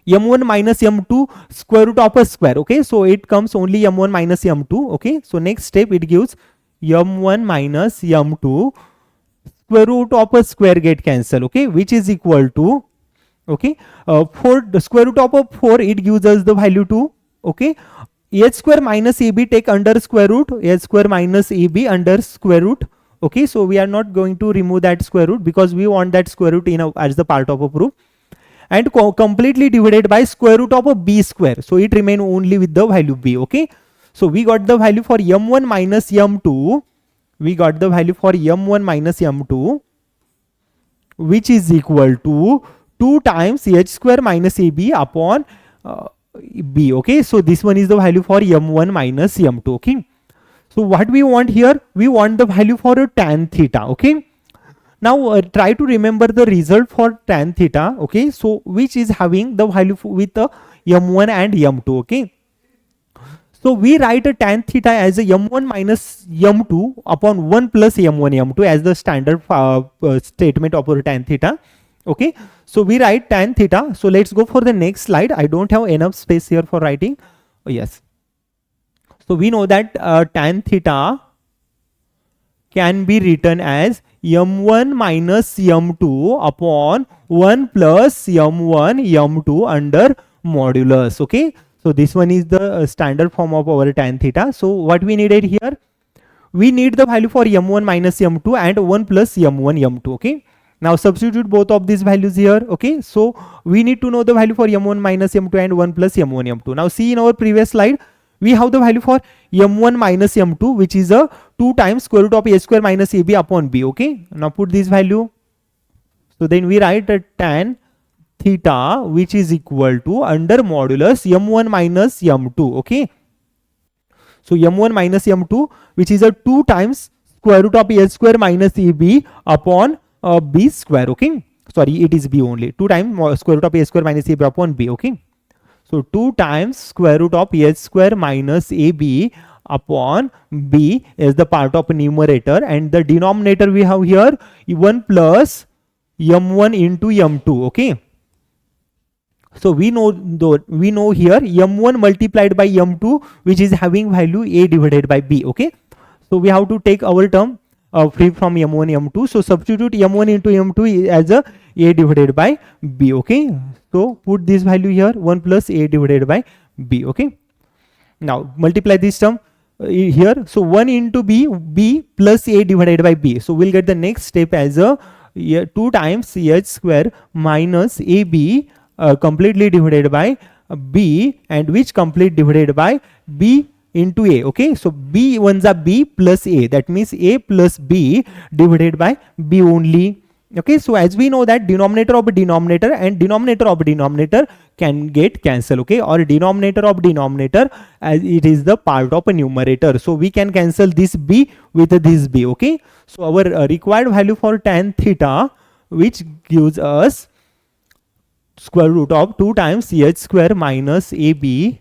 m1 minus m2 square root of a square, okay. So it comes only m1 minus m2, okay. So next step, it gives m1 minus m2 square root of a square get cancel, okay, which is equal to, okay, for the square root of a 4, it gives us the value 2, okay. H square minus ab take under square root, h square minus ab under square root, okay. So we are not going to remove that square root because we want that square root as the part of a proof, and completely divided by square root of a b square, so it remain only with the value b, okay. So we got the value for m1 minus m2, we got the value for m1 minus m2, which is equal to 2 times h square minus ab upon b, okay. So this one is the value for m1 minus m2, okay. So what we want here, we want the value for a tan theta, okay. Now try to remember the result for tan theta, okay, so which is having the value with the m1 and m2, okay. So we write a tan theta as a m1 minus m2 upon 1 plus m1 m2 as the standard statement of our tan theta, okay. So we write tan theta. So let's go for the next slide. I don't have enough space here for writing. Oh, yes. So we know that tan theta can be written as m1 minus m2 upon 1 plus m1 m2 under modulus, okay. So this one is the standard form of our tan theta. So what we needed here, we need the value for m1 minus m2 and 1 plus m1 m2, okay. Now substitute both of these values here, okay. So we need to know the value for m1 minus m2 and 1 plus m1 m2. Now see in our previous slide, we have the value for m1 minus m2, which is a 2 times square root of a square minus ab upon b, okay. Now put this value. So then we write a tan theta, which is equal to under modulus m1 minus m2, okay. So m1 minus m2, which is a 2 times square root of a square minus ab upon b square, okay. Sorry, it is b only. 2 times square root of a square minus ab upon b, okay. So 2 times square root of a square minus ab upon b is the part of numerator, and the denominator we have here 1 plus m1 into m2, okay. So we know here m1 multiplied by m2, which is having value a divided by b, okay. So we have to take our term free from m1 m2. So substitute m1 into m2 as a divided by b, okay. So put this value here 1 plus a divided by b, okay. Now multiply this term here. So 1 into b plus a divided by b. So we'll get the next step as a 2 times h square minus ab completely divided by b, and which complete divided by b into a, okay. So b ones are b plus a, that means a plus b divided by b only, okay. So as we know that denominator of a denominator and denominator of a denominator can get cancelled, okay, or denominator of denominator as it is the part of a numerator, so we can cancel this b with this b, okay. So our required value for tan theta, which gives us square root of 2 times h square minus ab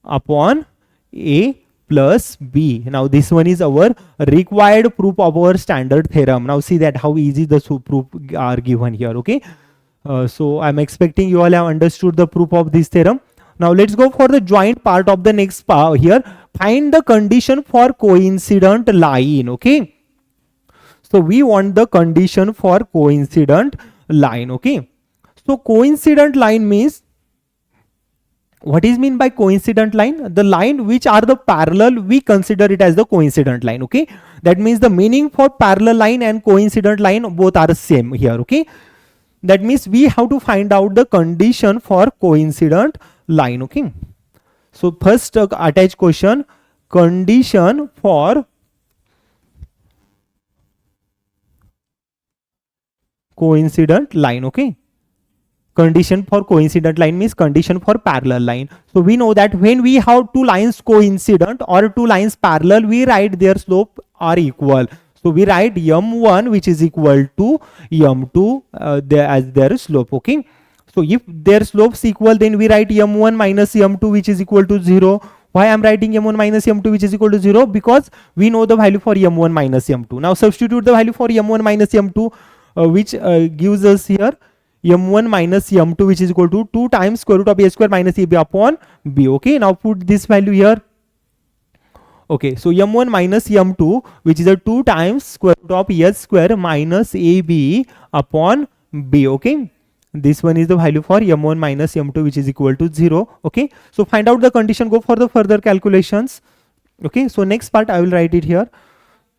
upon a plus b. Now this one is our required proof of our standard theorem. Now see that how easy the proof are given here, okay. So I'm expecting you all have understood the proof of this theorem. Now let's go for the joint part of the next part here. Find the condition for coincident line, okay. So we want the condition for coincident line, okay. So coincident line means, what is mean by coincident line? The line which are the parallel, we consider it as the coincident line, okay. That means the meaning for parallel line and coincident line both are same here, okay. That means we have to find out the condition for coincident line, okay. So first attached question, condition for coincident line. Okay, condition for coincident line means condition for parallel line. So we know that when we have two lines coincident or two lines parallel, we write their slope are equal. So we write m1 which is equal to m2 as their slope. Okay, so if their slopes equal, then we write m1 minus m2 which is equal to 0. Why I'm writing m1 minus m2 which is equal to 0? Because we know the value for m1 minus m2. Now substitute the value for m1 minus m2 which gives us here m1 minus m2 which is equal to 2 times square root of a square minus ab upon b. Okay, now put this value here. Okay, so m1 minus m2 which is a 2 times square root of a square minus ab upon b. Okay, this one is the value for m1 minus m2 which is equal to 0. Okay, so find out the condition, go for the further calculations. Okay, so next part I will write it here.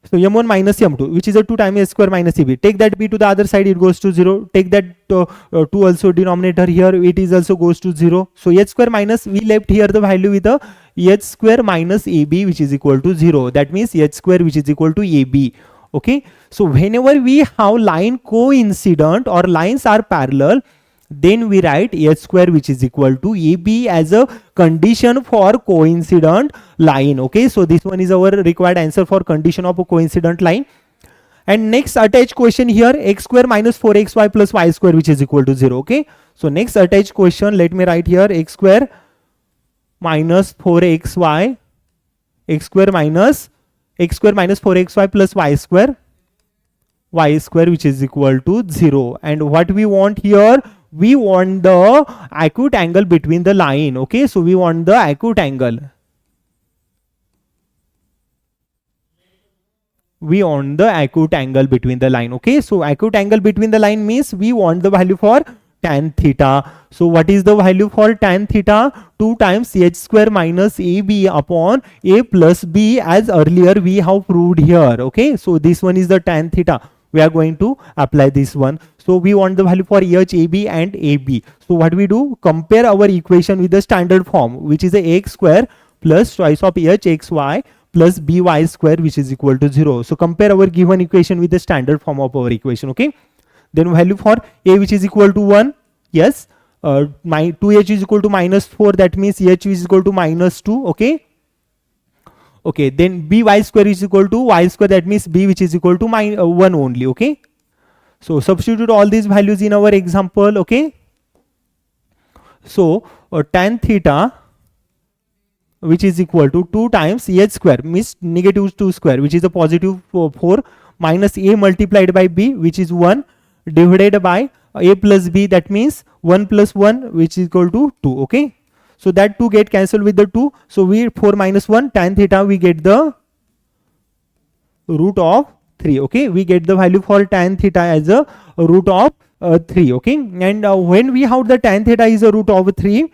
So m1 minus m2 which is a 2 times a square minus ab, take that b to the other side, it goes to 0. Take that 2 also denominator here, it is also goes to 0. So h square minus, we left here the value with a h square minus ab which is equal to 0. That means h square which is equal to ab. Okay, so whenever we have line coincident or lines are parallel, then we write h square which is equal to ab as a condition for coincident line. Okay, so this one is our required answer for condition of a coincident line. And next attached question here, x square minus 4xy plus y square which is equal to 0. Okay, so next attached question, let me write here x square minus 4xy, x square minus 4xy plus y square which is equal to 0. And what we want here, we want the acute angle between the line. Okay, so we want the acute angle. We want the acute angle between the line. Okay, so acute angle between the line means we want the value for tan theta. So what is the value for tan theta? 2 times h square minus ab upon a plus b, as earlier we have proved here. Okay, so this one is the tan theta. We are going to apply this one. So we want the value for h, ab and ab. So what we do, compare our equation with the standard form, which is a x square plus twice of h xy plus by square which is equal to 0. So compare our given equation with the standard form of our equation. Okay, then value for a which is equal to 1, yes, my 2h is equal to minus 4, that means h is equal to minus 2. Okay, okay, then by square is equal to y square, that means b which is equal to 1 only. Okay, so substitute all these values in our example. Okay, so tan theta which is equal to 2 times h square means negative 2 square which is a positive 4 minus a multiplied by b which is 1 divided by a plus b, that means 1 plus 1 which is equal to 2. Okay, so that 2 get cancelled with the 2. So we 4 minus 1 tan theta, we get the root of 3. Okay, we get the value for tan theta as a root of 3. Okay, and when we have the tan theta is a root of 3,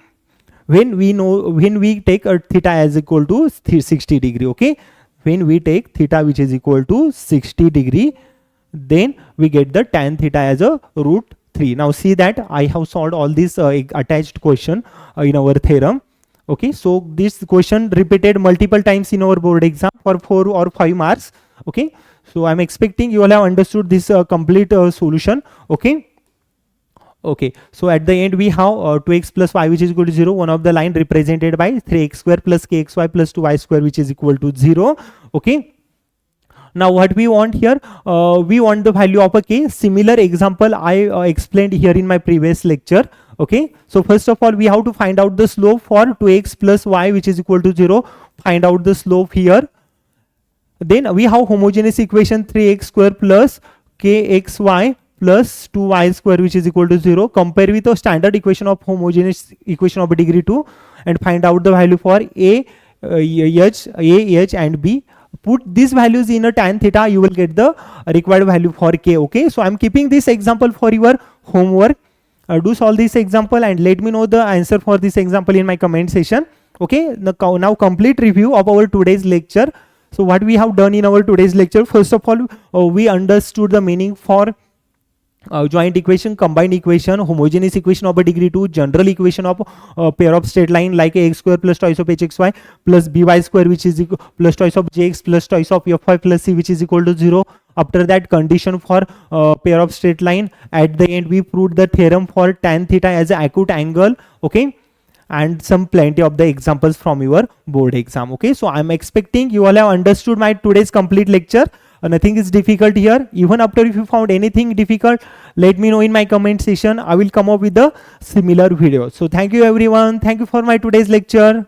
when we take a theta as equal to 60 degree. Okay, when we take theta which is equal to 60 degree, then we get the tan theta as a root 3. Now see that I have solved all these attached question in our theorem. Okay, so this question repeated multiple times in our board exam for 4 or 5 marks. Okay, so I'm expecting you all have understood this complete solution. Okay, okay, so at the end we have 2x plus y which is equal to 0, one of the line represented by 3x square plus kxy plus 2y square which is equal to 0. Okay, now what we want here, we want the value of a k. Similar example I explained here in my previous lecture. Okay, so first of all we have to find out the slope for 2x plus y which is equal to 0. Find out the slope here. Then we have homogeneous equation 3x square plus kxy plus 2y square which is equal to 0. Compare with the standard equation of homogeneous equation of degree 2 and find out the value for a, h and b. Put these values in a tan theta, you will get the required value for k. Okay, so I'm keeping this example for your homework. Do solve this example and let me know the answer for this example in my comment section. Okay, now complete review of our today's lecture. So what we have done in our today's lecture, first of all we understood the meaning for joint equation, combined equation, homogeneous equation of a degree 2, general equation of pair of straight line like ax square plus twice of hxy plus by square which is equal plus twice of jx plus twice of fy plus c which is equal to 0. After that, condition for pair of straight line. At the end, we proved the theorem for tan theta as an acute angle. Okay, and some plenty of the examples from your board exam. Okay, so I'm expecting you all have understood my today's complete lecture. Nothing is difficult here. Even after, if you found anything difficult, let me know in my comment section. I will come up with a similar video. So thank you everyone. Thank you for my today's lecture.